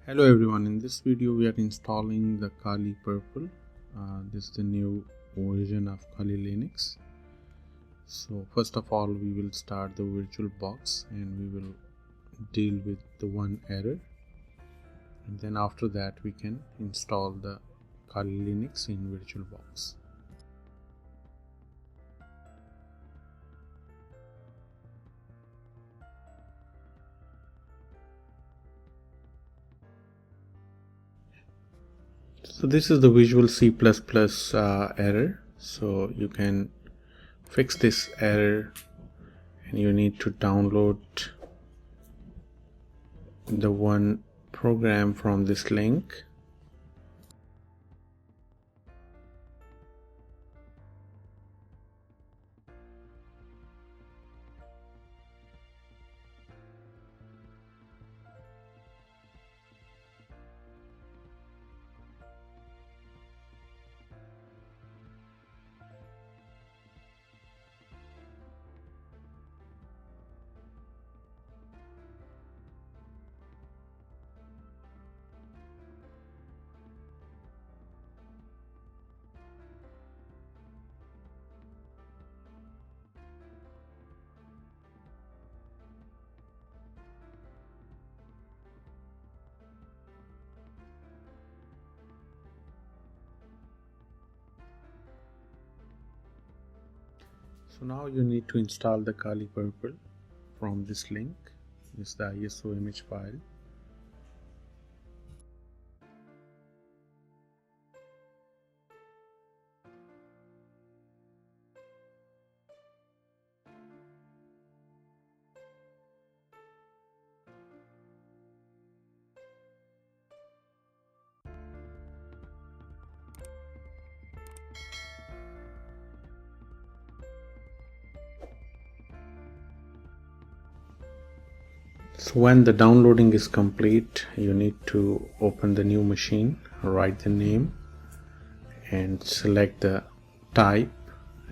Hello everyone, in this video we are installing the Kali Purple. This is the new version of Kali Linux. So first of all we will start the VirtualBox and we will deal with the one error, and then after that we can install the Kali Linux in VirtualBox. So this is the Visual C++ error. So you can fix this error and you need to download the one program from this link. So now you need to install the Kali Purple from this link. This is the ISO image file. So when the downloading is complete, you need to open the new machine, write the name and select the type,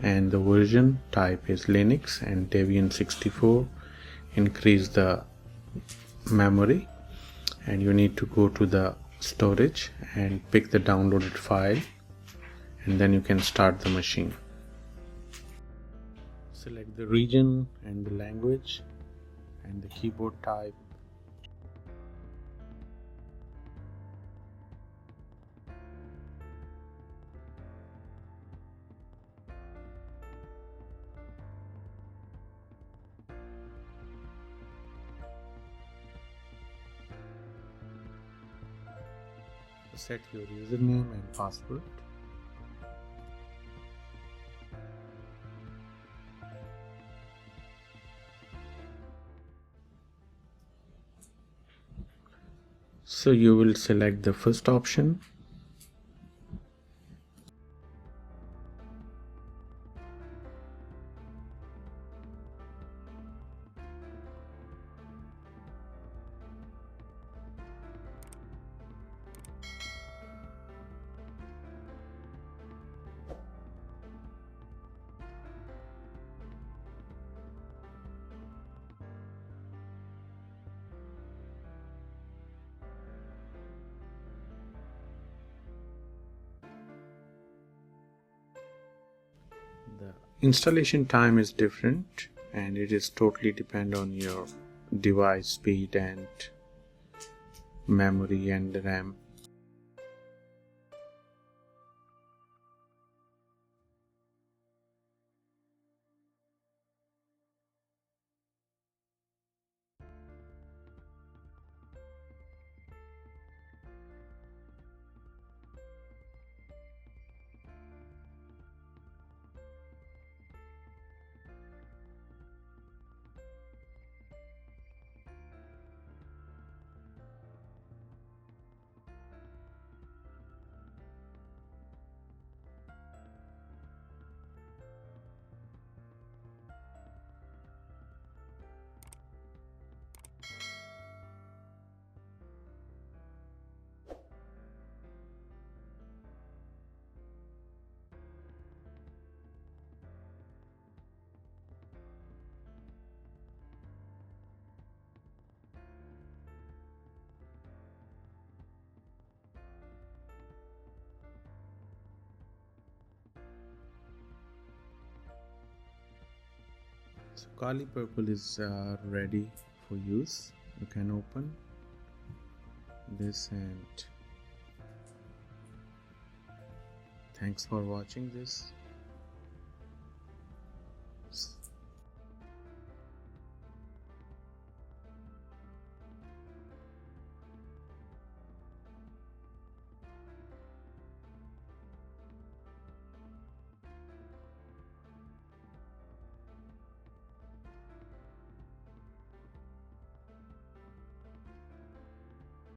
and the version type is Linux and Debian 64. Increase the memory and you need to go to the storage and pick the downloaded file, and then you can start the machine. Select the region and the language and the keyboard type. Set your username and password. So you will select the first option. The installation time is different and it is totally depend on your device speed and memory and RAM. So Kali Purple is ready for use. You can open this, and thanks for watching this.